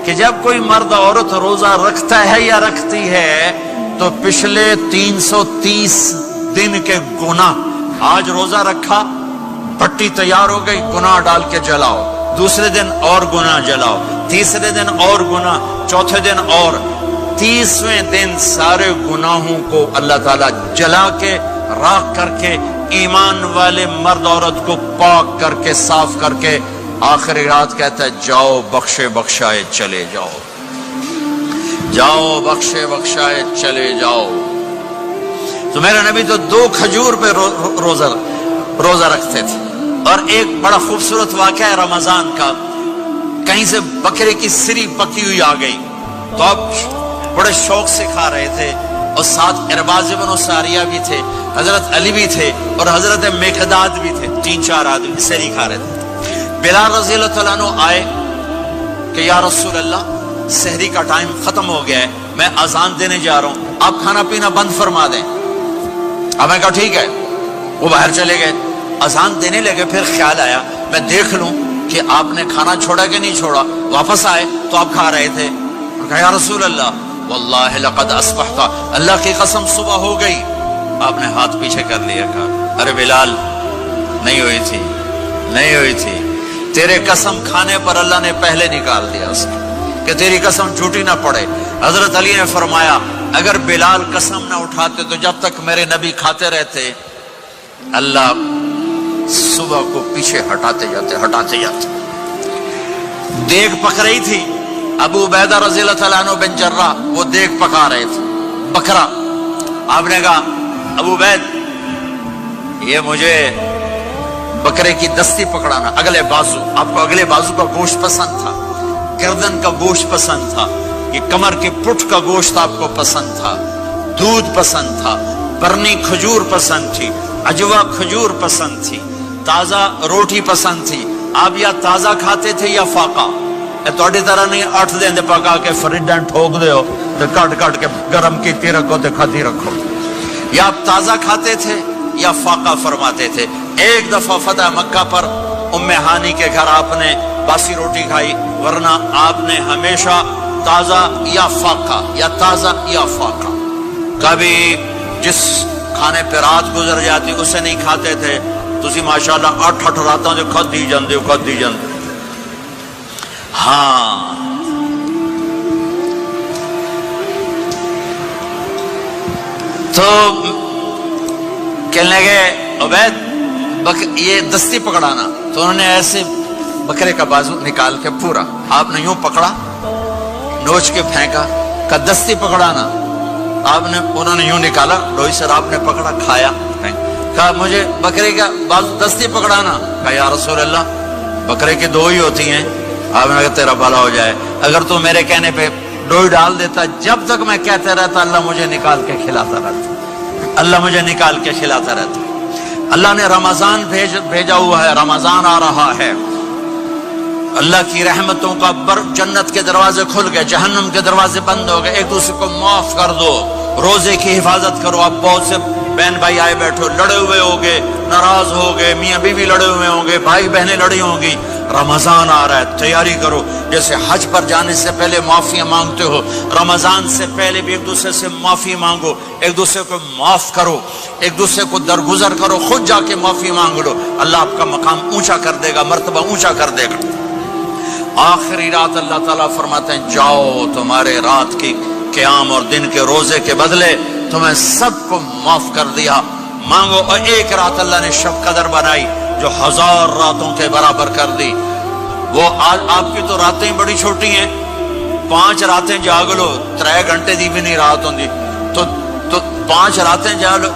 کہ جب کوئی مرد عورت روزہ رکھتا ہے یا رکھتی ہے تو پچھلے 330 دن کے گناہ، آج روزہ رکھا، پٹی تیار ہو گئی، گناہ ڈال کے جلاؤ، دوسرے دن اور گناہ جلاؤ، تیسرے دن اور گناہ، چوتھے دن اور، 30ویں دن سارے گناہوں کو اللہ تعالیٰ جلا کے راکھ کر کے ایمان والے مرد عورت کو پاک کر کے صاف کر کے آخری رات کہتا ہے جاؤ بخشے بخشائے چلے جاؤ، جاؤ بخشے بخشائے چلے جاؤ۔ تو میرے نبی تو 2 کھجور پہ روزہ رکھتے تھے۔ اور ایک بڑا خوبصورت واقعہ ہے رمضان کا، کہیں سے بکرے کی سری پکی ہوئی آ گئی تو اب بڑے شوق سے کھا رہے تھے، اور ساتھ ارباز بن ساریہ بھی تھے، حضرت علی بھی تھے، اور حضرت مقداد بھی تھے، 3-4 آدمی سری کھا رہے تھے۔ بلال رضی اللہ عنہ آئے کہ یا رسول اللہ سحری کا ٹائم ختم ہو گیا ہے، میں اذان دینے جا رہا ہوں، آپ کھانا پینا بند فرما دیں۔ اب میں کہا ٹھیک ہے، وہ باہر چلے گئے، اذان دینے لگے، پھر خیال آیا میں دیکھ لوں کہ آپ نے کھانا چھوڑا کہ نہیں چھوڑا، واپس آئے تو آپ کھا رہے تھے، کہا یا رسول اللہ واللہ لقد اصبحت، اللہ کی قسم صبح ہو گئی۔ آپ نے ہاتھ پیچھے کر لیا، کہا ارے بلال نہیں ہوئی تھی، نہیں ہوئی تھی، تیرے قسم کھانے پر اللہ نے پہلے نکال دیا اس کو کہ تیری قسم جھوٹی نہ پڑے۔ حضرت علی نے فرمایا اگر بلال قسم نہ اٹھاتے تو جب تک میرے نبی کھاتے رہتے اللہ صبح کو پیچھے ہٹاتے جاتے۔ دیگ پک رہی تھی، ابو عبیدہ رضی اللہ تعالیٰ عنہ بن جراح وہ دیگ پکا رہے تھے، بکرا۔ آپ نے کہا ابو عبید یہ مجھے بکرے کی دستی پکڑانا، اگلے بازو، آپ کو اگلے بازو کا گوشت پسند تھا، گردن کا گوشت پسند تھا، یہ کمر کے پٹھ کا گوشت آپ کو پسند تھا، دودھ پسند تھا، برنی کھجور پسند تھی، عجوا کھجور پسند تھی، تازہ روٹی پسند تھی۔ آپ یا تازہ کھاتے تھے یا فاقہ، توڑی طرح نہیں 8 دن پکا کے فریڈن ٹھوک دے ہو تو کٹ کے گرم کی رکھو تو کھاتی رکھو، یا آپ تازہ کھاتے تھے یا فاقہ فرماتے تھے۔ ایک دفعہ فتح مکہ پر ام ہانی کے گھر آپ نے باسی روٹی کھائی، ورنہ آپ نے ہمیشہ تازہ یا فاقہ یا تازہ یا فاقہ، کبھی جس کھانے پہ رات گزر جاتی اسے نہیں کھاتے تھے۔ تسی ماشاءاللہ 8 راتوں جو کھدی جاندے ہاں۔ تو کہنے لگے عبید یہ دستی پکڑانا، تو انہوں نے ایسے بکرے کا بازو نکال کے پورا آپ نے یوں پکڑا، نوچ کے پھینکا، کہ دستی پکڑانا، انہوں نے یوں نکالا، لوئی سر آپ نے پکڑا، کھایا، کہا مجھے بکرے کا بازو دستی پکڑانا، کہا یا رسول اللہ بکرے کی 2 ہی ہوتی ہیں۔ آپ نے کہا تیرا بھلا ہو جائے، اگر تو میرے کہنے پہ ڈوئی ڈال دیتا، جب تک میں کہتے رہتا اللہ مجھے نکال کے کھلاتا رہتا، اللہ مجھے نکال کے کھلاتا رہتا۔ اللہ نے رمضان بھیجا ہوا ہے، رمضان آ رہا ہے، اللہ کی رحمتوں کا جنت کے دروازے کھل گئے، جہنم کے دروازے بند ہو گئے، ایک دوسرے کو معاف کر دو، روزے کی حفاظت کرو۔ اب بہت سے بہن بھائی آئے بیٹھو، لڑے ہوئے ہوگے، ناراض ہوگے، میاں بیوی لڑے ہوئے ہوں گے، بھائی بہنیں لڑی ہوں گی، رمضان آ رہا ہے، تیاری کرو۔ جیسے حج پر جانے سے پہلے معافیاں مانگتے ہو، رمضان سے پہلے بھی ایک دوسرے سے معافی مانگو، ایک دوسرے کو معاف کرو، ایک دوسرے کو درگزر کرو، خود جا کے معافی مانگ لو، اللہ آپ کا مقام اونچا کر دے گا، مرتبہ اونچا کر دے گا۔ آخری رات اللہ تعالیٰ فرماتے ہیں جاؤ، تمہارے رات کی قیام اور دن کے روزے کے بدلے تمہیں سب کو معاف کر دیا، مانگو۔ اور ایک رات اللہ نے شب قدر بنائی جو 1000 راتوں کے برابر کر دی۔ وہ آج آپ کی تو راتیں بڑی چھوٹی ہیں، 5 راتیں جاگ لو، 3 گھنٹے دی بھی نہیں رات ہوندی، تو 5 راتیں جاگ لو،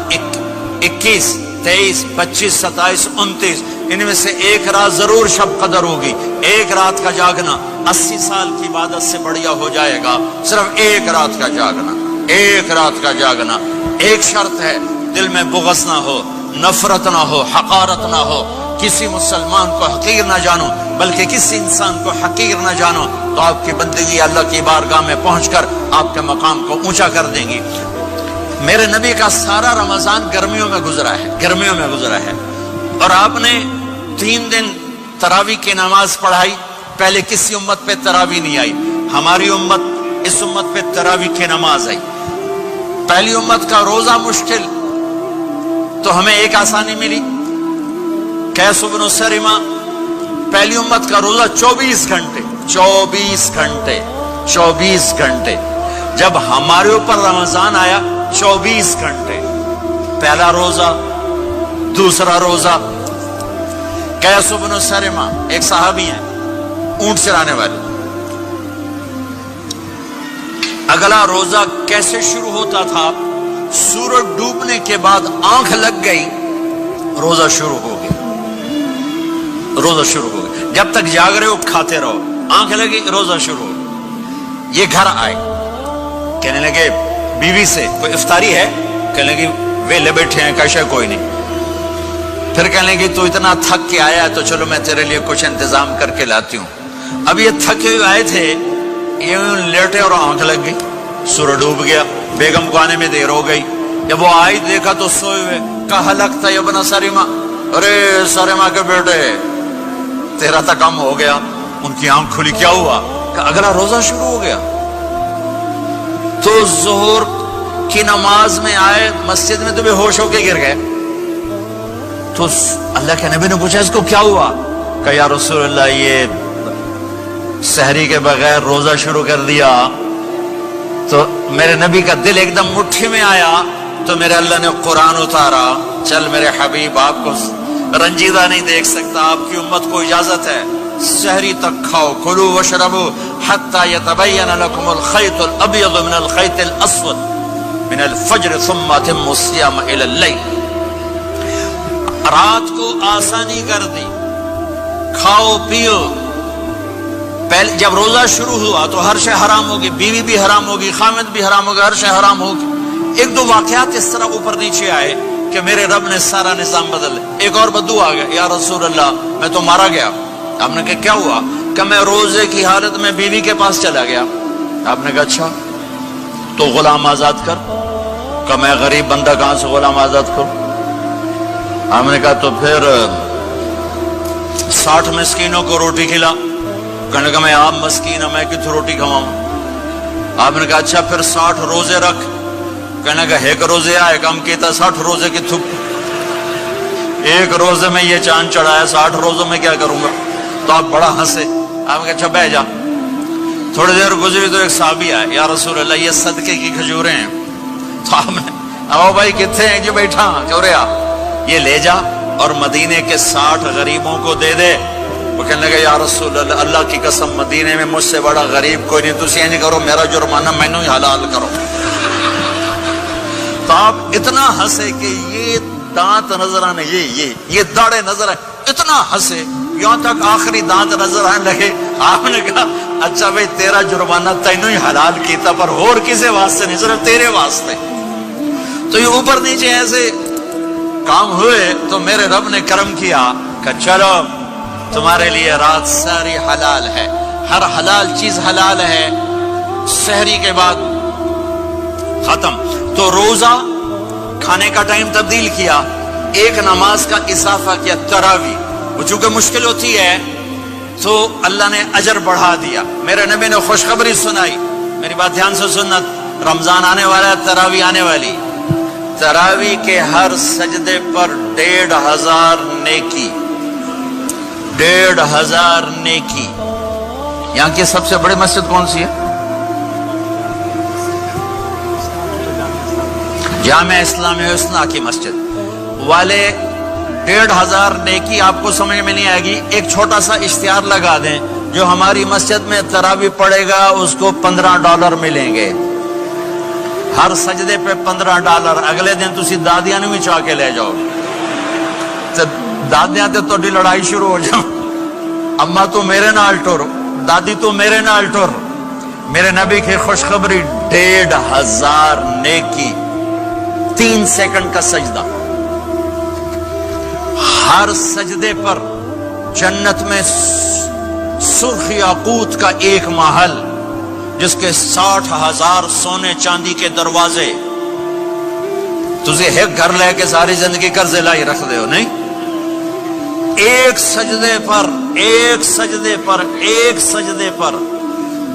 21 23 25 27 29، ان میں سے ایک رات ضرور شب قدر ہوگی۔ ایک رات کا جاگنا 80 سال کی عبادت سے بڑھیا ہو جائے گا، صرف ایک رات کا جاگنا، ایک رات کا جاگنا۔ ایک شرط ہے، دل میں بغض نہ ہو، نفرت نہ ہو، حقارت نہ ہو، کسی مسلمان کو حقیر نہ جانو، بلکہ کسی انسان کو حقیر نہ جانو، تو آپ کی بندگی اللہ کی بارگاہ میں پہنچ کر آپ کے مقام کو اونچا کر دیں گی۔ میرے نبی کا سارا رمضان گرمیوں میں گزرا ہے، گرمیوں میں گزرا ہے، اور آپ نے 3 دن تراویح کی نماز پڑھائی، پہلے کسی امت پہ تراویح نہیں آئی۔ ہماری امت اس امت پہ تراویح کی نماز آئی. پہلی امت کا روزہ مشکل تو ہمیں ایک آسانی ملی. قیس بن سرمہ پہلی امت کا روزہ 24 گھنٹے. جب ہمارے اوپر رمضان آیا 24 گھنٹے. پہلا روزہ، دوسرا روزہ. قیس بن سرمہ ایک صحابی ہیں، اونٹ چرانے والے. اگلا روزہ کیسے شروع ہوتا تھا؟ سورج ڈوبنے کے بعد آنکھ لگ گئی، روزہ شروع ہو گیا. جب تک جاگ رہے ہو کھاتے رہو، آنکھ لگی روزہ شروع ہو گیا. یہ گھر آئے، کہنے لگے بیوی سے کوئی افطاری ہے؟ کہنے لگے ویلے بیٹھے ہیں، کیسے کوئی نہیں. پھر کہنے لگے تو اتنا تھک کے آیا تو چلو میں تیرے لیے کچھ انتظام کر کے لاتی ہوں. اب یہ تھکے ہوئے آئے تھے، یہ لیٹے اور آنکھ لگ گئی، سورج ڈوب گیا. بیگم کو آنے میں دیر ہو گئی. جب وہ آئی دیکھا تو سوئے ہوئے. کہا لگتا ہے ابن سرمہ، ارے سرمہ کے بیٹے تیرا تو کم ہو گیا. ان کی آنکھ کھلی، کیا ہوا؟ کہ اگلا روزہ شروع ہو گیا. تو ظہر کی نماز میں آئے مسجد میں تو بے ہوش ہو کے گر گئے. تو اللہ کے نبی نے پوچھا اس کو کیا ہوا؟ کہ یا رسول اللہ یہ سحری کے بغیر روزہ شروع کر دیا. تو میرے نبی کا دل ایک دم مٹھی میں آیا. تو میرے اللہ نے قرآن اتارا، چل میرے حبیب آپ کو رنجیدہ نہیں دیکھ سکتا، آپ کی امت کو اجازت ہے سحری تک کھاؤ، کلوا واشربوا حتی یتبین لکم الخیط الابیض من الخیط الاسود من الفجر ثم اتموا الصیام الی اللیل. رات کو آسانی کر دی، کھاؤ پیو. پہلے جب روزہ شروع ہوا تو ہر شے حرام ہوگی، بیوی بھی حرام ہوگی، خامد بھی حرام ہوگا، ہر شے حرام ہوگی. ایک دو واقعات اس طرح اوپر نیچے آئے کہ میرے رب نے سارا نظام بدل. ایک اور بدو آ گیا، یا رسول اللہ میں تو مارا گیا. آپ نے کہا کیا ہوا؟ کہ میں روزے کی حالت میں بیوی کے پاس چلا گیا. آپ نے کہا اچھا تو غلام آزاد کر. کہ میں غریب بندہ کہاں سے غلام آزاد کروں؟ آپ نے کہا تو پھر 60 مسکینوں کو روٹی کھلا. کہنے لگا میں عام مسکین ہوں، میں کتوں روٹی کھواؤں؟ آپ نے کہا اچھا پھر 60 روزے رکھ. کہنے لگا ایک روزے آئے کم کیتا 60 روزے کی تھک. ایک روزے میں یہ چاند چڑھایا، 60 روزوں میں کیا کروں گا؟ تو آپ بڑا ہنسے. آپ نے کہا اچھا بہ جا. تھوڑی دیر گزری تو ایک صحابی آئے، یا رسول اللہ یہ صدقے کی کھجوریں ہیں. تو آپ نے آؤ بھائی کتنے ہیں؟ جو بیٹھا کیوں رہا، یہ لے جا اور مدینے کے 60 غریبوں کو دے دے. وہ کہنے لگا یا رسول اللہ اللہ کی قسم مدینے میں مجھ سے بڑا غریب کوئی نہیں، تسی نہیں کرو، میرا جرمانہ مینوں ہی حلال کرو. تو آپ اتنا ہنسے کہ یہ دانت نظر آنے، یہ داڑے نظر آئے. اتنا ہنسے یہاں تک آخری دانت نظر آنے لگے. آپ نے کہا اچھا بھائی تیرا جرمانہ تینوں ہی حلال کیتا، پر اور کسی واسطے نہیں، صرف تیرے واسطے. تو یہ اوپر نیچے ایسے کام ہوئے تو میرے رب نے کرم کیا کہ چلو تمہارے لیے رات ساری حلال ہے، ہر حلال چیز حلال ہے. سحری کے بعد ختم. تو روزہ کھانے کا ٹائم تبدیل کیا، ایک نماز کا اضافہ کیا، تراویح. وہ چونکہ مشکل ہوتی ہے تو اللہ نے اجر بڑھا دیا. میرے نبی نے خوشخبری سنائی، میری بات دھیان سے سننا، رمضان آنے والا ہے، تراویح آنے والی. تراویح کے ہر سجدے پر 1500 نیکی، 1500 نیکی. یہاں کی سب سے بڑی مسجد کون سی ہے؟ جامع اسلامی حسنہ کی مسجد والے. 1500 نیکی آپ کو سمجھ میں نہیں آئے گی. ایک چھوٹا سا اشتہار لگا دیں، جو ہماری مسجد میں تراویح پڑے گا اس کو $15 ملیں گے. ہر سجدے پہ $15. اگلے دن تسی دادیاں نے بھی چاہ کے لے جاؤ. دادیاں تے تو لڑائی شروع ہو جاؤ، اما تو میرے نال ٹر، دادی تو میرے نال ٹر. میرے نبی کی خوشخبری 1500 نیکی، 3 سیکنڈ کا سجدہ. ہر سجدے پر جنت میں سرخ یاقوت کا ایک محل جس کے 60,000 سونے چاندی کے دروازے. تجھے ایک گھر لے کے ساری زندگی قرضے لائی رکھ دے ہو نہیں. ایک سجدے پر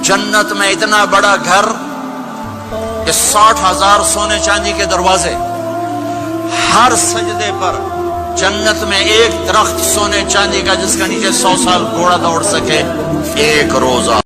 جنت میں اتنا بڑا گھر کہ 60,000 سونے چاندی کے دروازے، ہر سجدے پر جنت میں ایک درخت سونے چاندی کا جس کا نیچے 100 سال گھوڑا دوڑ سکے، ایک روزہ